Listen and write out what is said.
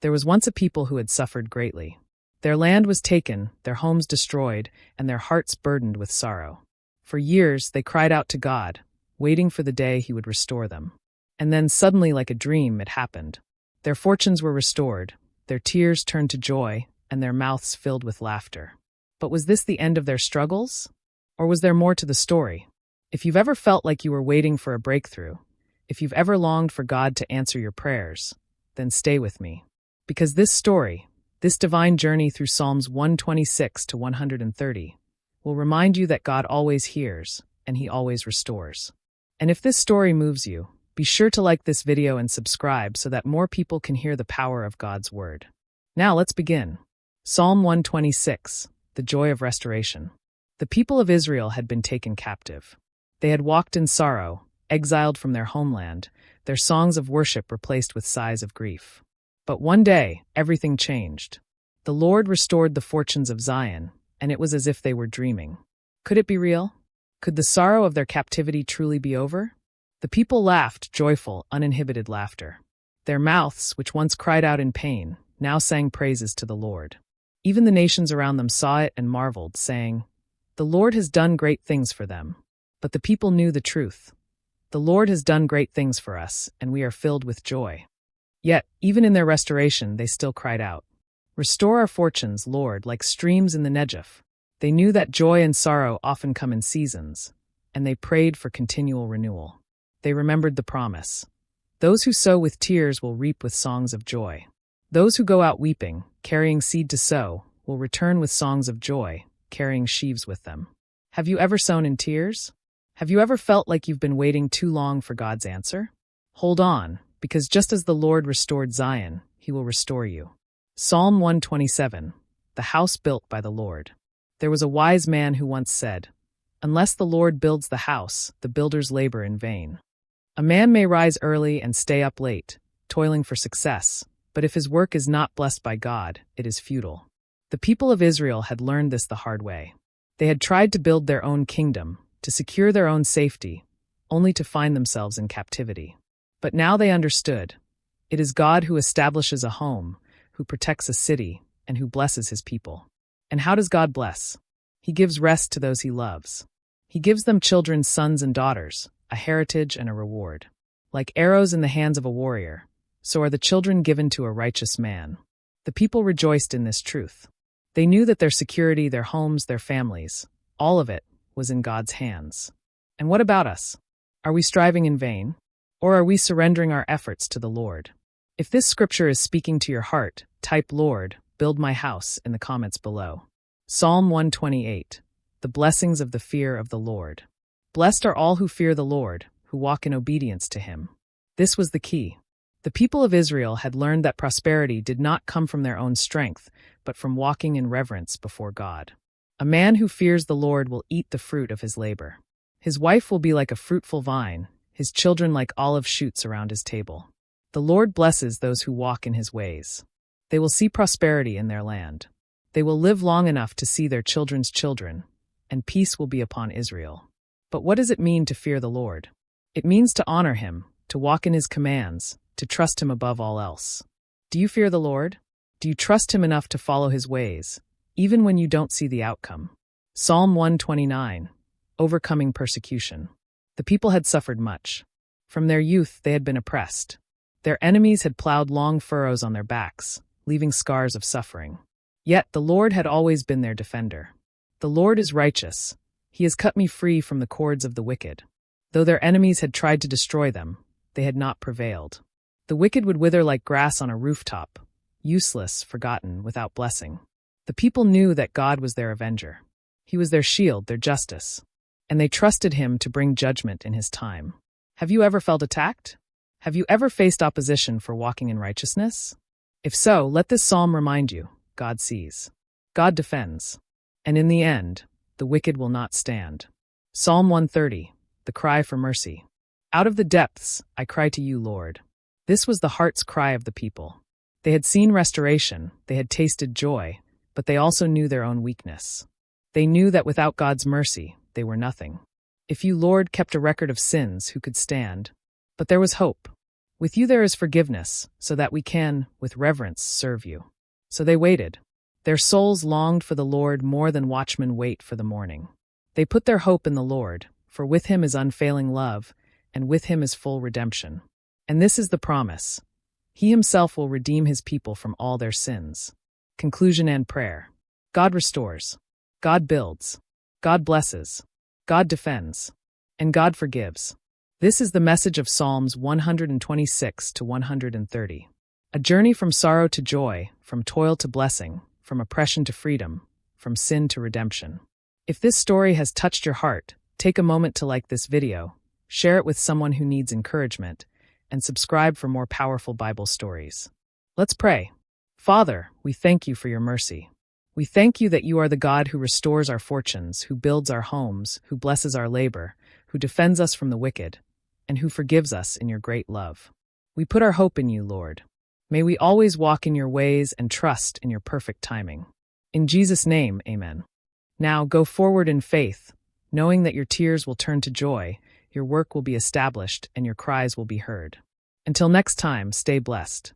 There was once a people who had suffered greatly. Their land was taken, their homes destroyed, and their hearts burdened with sorrow. For years they cried out to God, waiting for the day he would restore them. And then suddenly, like a dream, it happened. Their fortunes were restored, their tears turned to joy, and their mouths filled with laughter. But was this the end of their struggles? Or was there more to the story? If you've ever felt like you were waiting for a breakthrough, if you've ever longed for God to answer your prayers, then stay with me. Because this story, this divine journey through Psalms 126 to 130, will remind you that God always hears, and he always restores. And if this story moves you, be sure to like this video and subscribe so that more people can hear the power of God's word. Now let's begin. Psalm 126, the joy of restoration. The people of Israel had been taken captive. They had walked in sorrow, exiled from their homeland, their songs of worship replaced with sighs of grief. But one day, everything changed. The Lord restored the fortunes of Zion, and it was as if they were dreaming. Could it be real? Could the sorrow of their captivity truly be over? The people laughed, joyful, uninhibited laughter. Their mouths, which once cried out in pain, now sang praises to the Lord. Even the nations around them saw it and marveled, saying, "The Lord has done great things for them." But the people knew the truth. The Lord has done great things for us, and we are filled with joy. Yet, even in their restoration, they still cried out, "Restore our fortunes, Lord, like streams in the Negev." They knew that joy and sorrow often come in seasons, and they prayed for continual renewal. They remembered the promise. Those who sow with tears will reap with songs of joy. Those who go out weeping, carrying seed to sow, will return with songs of joy, carrying sheaves with them. Have you ever sown in tears? Have you ever felt like you've been waiting too long for God's answer? Hold on, because just as the Lord restored Zion, he will restore you. Psalm 127, the house built by the Lord. There was a wise man who once said, "Unless the Lord builds the house, the builders labor in vain." A man may rise early and stay up late, toiling for success, but if his work is not blessed by God, it is futile. The people of Israel had learned this the hard way. They had tried to build their own kingdom, to secure their own safety, only to find themselves in captivity. But now they understood. It is God who establishes a home, who protects a city, and who blesses his people. And how does God bless? He gives rest to those he loves. He gives them children, sons and daughters, a heritage and a reward. Like arrows in the hands of a warrior, so are the children given to a righteous man. The people rejoiced in this truth. They knew that their security, their homes, their families, all of it was in God's hands. And what about us? Are we striving in vain? Or are we surrendering our efforts to the Lord? If this scripture is speaking to your heart, type "Lord, build my house" in the comments below. Psalm 128, the blessings of the fear of the Lord. Blessed are all who fear the Lord, who walk in obedience to him. This was the key. The people of Israel had learned that prosperity did not come from their own strength, but from walking in reverence before God. A man who fears the Lord will eat the fruit of his labor. His wife will be like a fruitful vine, his children like olive shoots around his table. The Lord blesses those who walk in his ways. They will see prosperity in their land. They will live long enough to see their children's children, and peace will be upon Israel. But what does it mean to fear the Lord? It means to honor him, to walk in his commands, to trust him above all else. Do you fear the Lord? Do you trust him enough to follow his ways, even when you don't see the outcome? Psalm 129, overcoming persecution. The people had suffered much. From their youth they had been oppressed. Their enemies had plowed long furrows on their backs, leaving scars of suffering. Yet the Lord had always been their defender. The Lord is righteous. He has cut me free from the cords of the wicked. Though their enemies had tried to destroy them, they had not prevailed. The wicked would wither like grass on a rooftop, useless, forgotten, without blessing. The people knew that God was their avenger. He was their shield, their justice, and they trusted him to bring judgment in his time. Have you ever felt attacked? Have you ever faced opposition for walking in righteousness? If so, let this psalm remind you, God sees. God defends. And in the end, the wicked will not stand. Psalm 130, the cry for mercy. Out of the depths, I cry to you, Lord. This was the heart's cry of the people. They had seen restoration, they had tasted joy, but they also knew their own weakness. They knew that without God's mercy, they were nothing. If you, Lord, kept a record of sins, who could stand? But there was hope. With you there is forgiveness, so that we can, with reverence, serve you. So they waited. Their souls longed for the Lord more than watchmen wait for the morning. They put their hope in the Lord, for with him is unfailing love, and with him is full redemption. And this is the promise. He himself will redeem his people from all their sins. Conclusion and prayer. God restores. God builds. God blesses. God defends. And God forgives. This is the message of Psalms 126 to 130. A journey from sorrow to joy, from toil to blessing, from oppression to freedom, from sin to redemption. If this story has touched your heart, take a moment to like this video, share it with someone who needs encouragement, and subscribe for more powerful Bible stories. Let's pray. Father, we thank you for your mercy. We thank you that you are the God who restores our fortunes, who builds our homes, who blesses our labor, who defends us from the wicked, and who forgives us in your great love. We put our hope in you, Lord. May we always walk in your ways and trust in your perfect timing. In Jesus' name, amen. Now go forward in faith, knowing that your tears will turn to joy, your work will be established, and your cries will be heard. Until next time, stay blessed.